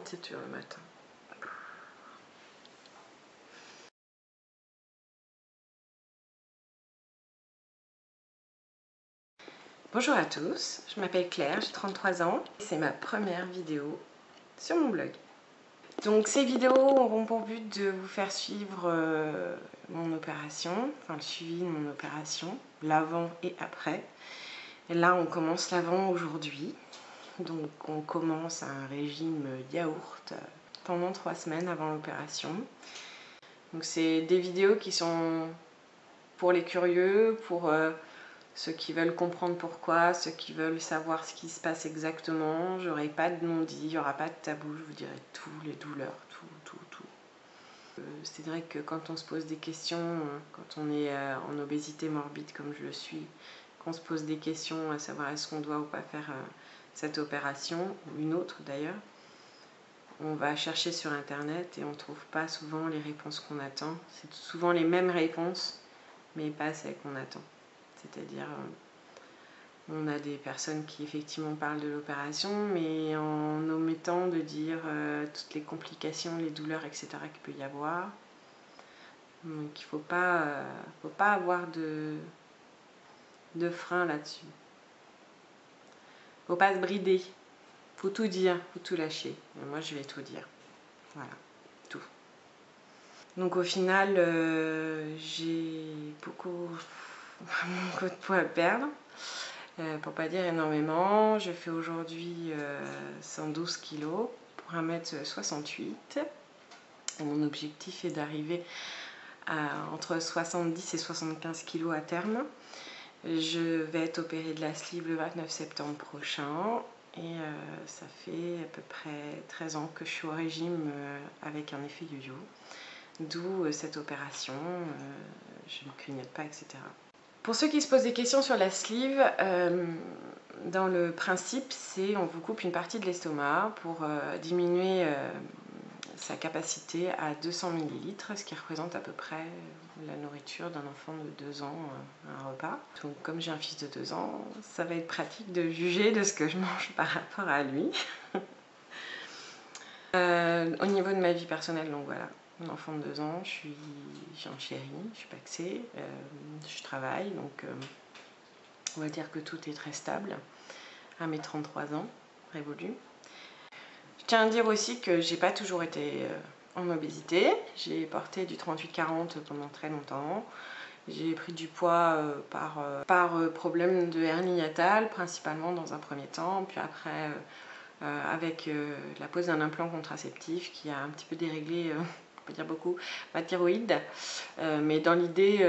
C'est dur le matin. Bonjour à tous, je m'appelle Claire, j'ai 33 ans. C'est ma première vidéo sur mon blog. Donc ces vidéos auront pour but de vous faire suivre mon opération, enfin le suivi de mon opération, l'avant et après. Et là on commence l'avant aujourd'hui. Donc on commence un régime yaourt pendant 3 semaines avant l'opération. Donc c'est des vidéos qui sont pour les curieux, pour ceux qui veulent comprendre pourquoi, ceux qui veulent savoir ce qui se passe exactement. J'aurai pas de non-dit, il n'y aura pas de tabou, je vous dirai tout, les douleurs, tout. C'est vrai que quand on se pose des questions, quand on est en obésité morbide comme je le suis, qu'on se pose des questions à savoir est-ce qu'on doit ou pas faire cette opération, ou une autre d'ailleurs, on va chercher sur internet et on ne trouve pas souvent les réponses qu'on attend. C'est souvent les mêmes réponses, mais pas celles qu'on attend. C'est-à-dire, on a des personnes qui effectivement parlent de l'opération, mais en omettant de dire toutes les complications, les douleurs, etc. qu'il peut y avoir. Donc il ne faut pas avoir de frein là-dessus. Il ne faut pas se brider. Il faut tout dire, il faut tout lâcher. Et moi je vais tout dire. Voilà, tout. Donc au final, j'ai beaucoup de poids à perdre. Pour pas dire énormément, je fais aujourd'hui 112 kg pour 1m68 et mon objectif est d'arriver à entre 70 et 75 kg à terme. Je vais être opérée de la sleeve le 29 septembre prochain et ça fait à peu près 13 ans que je suis au régime avec un effet yo-yo, d'où cette opération, je ne clignote pas, etc. Pour ceux qui se posent des questions sur la sleeve, dans le principe, c'est on vous coupe une partie de l'estomac pour diminuer sa capacité à 200 ml, ce qui représente à peu près la nourriture d'un enfant de 2 ans, un repas. Donc comme j'ai un fils de 2 ans, ça va être pratique de juger de ce que je mange par rapport à lui. Au niveau de ma vie personnelle, donc voilà. Mon enfant de 2 ans, j'ai un chéri, je suis paxée, je travaille, donc on va dire que tout est très stable à mes 33 ans révolus. Je tiens à dire aussi que j'ai pas toujours été en obésité. J'ai porté du 38-40 pendant très longtemps. J'ai pris du poids par problème de hernie hiatale, principalement dans un premier temps, puis après avec la pose d'un implant contraceptif qui a un petit peu déréglé, on peut dire beaucoup, ma thyroïde. Mais dans l'idée,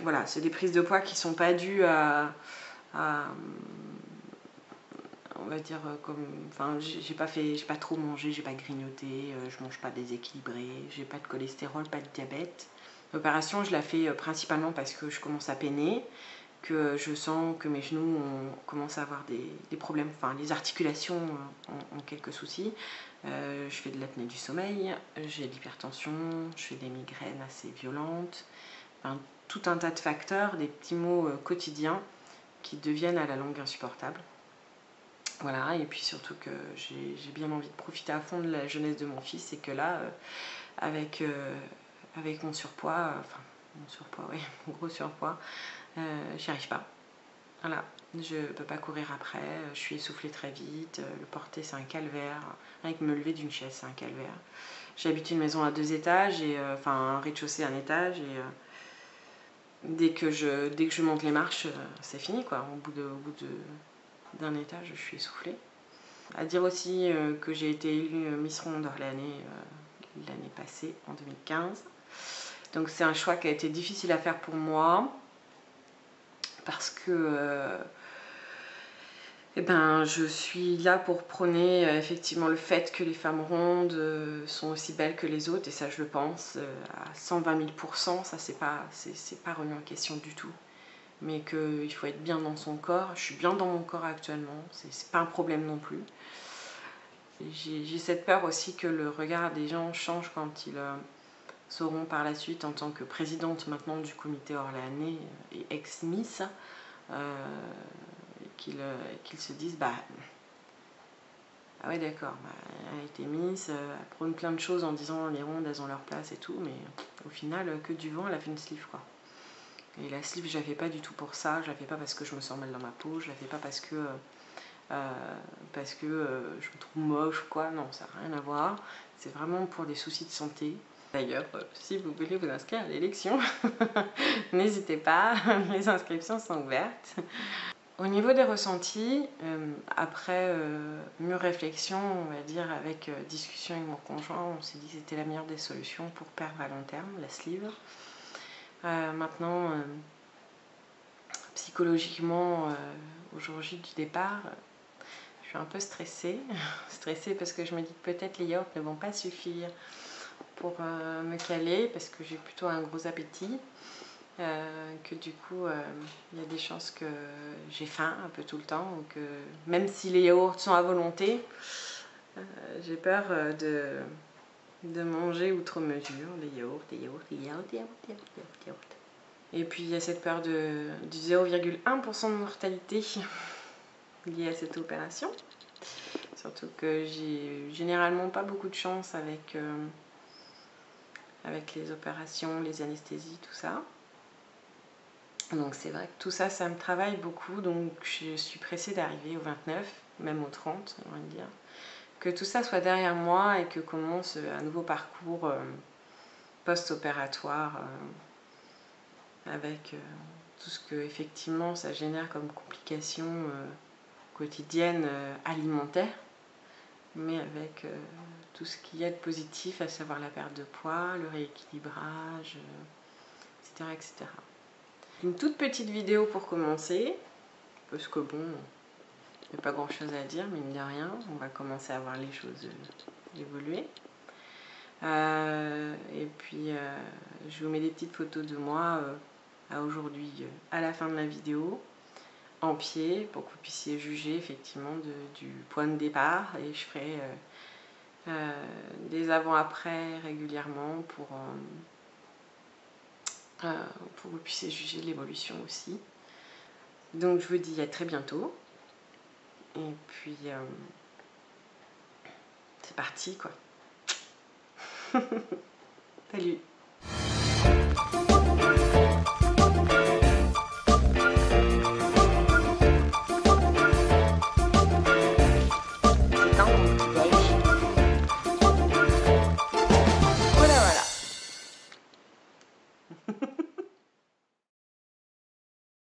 voilà, c'est des prises de poids qui ne sont pas dues à on va dire comme, enfin, j'ai pas trop mangé, j'ai pas grignoté, je mange pas déséquilibré, j'ai pas de cholestérol, pas de diabète. L'opération, je la fais principalement parce que je commence à peiner, que je sens que mes genoux commencent à avoir des problèmes, enfin les articulations ont quelques soucis. Je fais de l'apnée du sommeil, j'ai de l'hypertension, je fais des migraines assez violentes, enfin, tout un tas de facteurs, des petits maux quotidiens qui deviennent à la longue insupportables. Voilà, et puis surtout que j'ai bien envie de profiter à fond de la jeunesse de mon fils et que là, avec mon surpoids, enfin mon surpoids, oui, mon gros surpoids, j'y arrive pas. Voilà, je peux pas courir après, je suis essoufflée très vite, le porter c'est un calvaire, avec me lever d'une chaise c'est un calvaire. J'habite une maison à 2 étages, et, enfin un rez-de-chaussée, un étage, et dès que je monte les marches, c'est fini quoi, au bout d'un étage, je suis essoufflée. À dire aussi que j'ai été élue Miss Ronde Orléanais l'année passée, en 2015. Donc c'est un choix qui a été difficile à faire pour moi, parce que eh ben, je suis là pour prôner effectivement le fait que les femmes rondes sont aussi belles que les autres, et ça je le pense à 120 000 %, ça c'est pas remis en question du tout. Mais qu'il faut être bien dans son corps. Je suis bien dans mon corps actuellement, c'est pas un problème non plus. J'ai cette peur aussi que le regard des gens change quand ils seront par la suite, en tant que présidente maintenant du comité orléanais et ex-Miss, qu'ils se disent bah Ah ouais d'accord, bah, elle a été mise, elle prône plein de choses en disant les rondes elles ont leur place et tout, mais au final que du vent elle a fait une sleeve quoi. Et la sleeve je la fais pas du tout pour ça, je la fais pas parce que je me sens mal dans ma peau, je la fais pas parce que je me trouve moche ou quoi, non ça n'a rien à voir, c'est vraiment pour des soucis de santé. D'ailleurs, si vous voulez vous inscrire à l'élection, n'hésitez pas, les inscriptions sont ouvertes. Au niveau des ressentis, après mûre réflexion, on va dire avec discussion avec mon conjoint, on s'est dit que c'était la meilleure des solutions pour perdre à long terme la sleeve. Maintenant, psychologiquement, au jour J du départ, je suis un peu stressée. Stressée parce que je me dis que peut-être les yaourts ne vont pas suffire pour me caler, parce que j'ai plutôt un gros appétit. Que du coup il y a des chances que j'ai faim un peu tout le temps, donc même si les yaourts sont à volonté, j'ai peur de manger outre mesure les yaourts. Et puis il y a cette peur du 0,1% de mortalité liée à cette opération, surtout que j'ai généralement pas beaucoup de chance avec les opérations, les anesthésies, tout ça. Donc c'est vrai que tout ça, ça me travaille beaucoup, donc je suis pressée d'arriver au 29, même au 30, on va dire. Que tout ça soit derrière moi et que commence un nouveau parcours post-opératoire avec tout ce que effectivement ça génère comme complications quotidiennes alimentaires, mais avec tout ce qu'il y a de positif, à savoir la perte de poids, le rééquilibrage, etc., etc. Une toute petite vidéo pour commencer, parce que bon, il n'y a pas grand chose à dire, mine de rien, on va commencer à voir les choses évoluer. Et puis je vous mets des petites photos de moi à aujourd'hui, à la fin de la vidéo, en pied, pour que vous puissiez juger effectivement du point de départ, et je ferai des avant-après régulièrement pour que vous puissiez juger de l'évolution aussi. Donc je vous dis à très bientôt, et puis c'est parti quoi. Salut.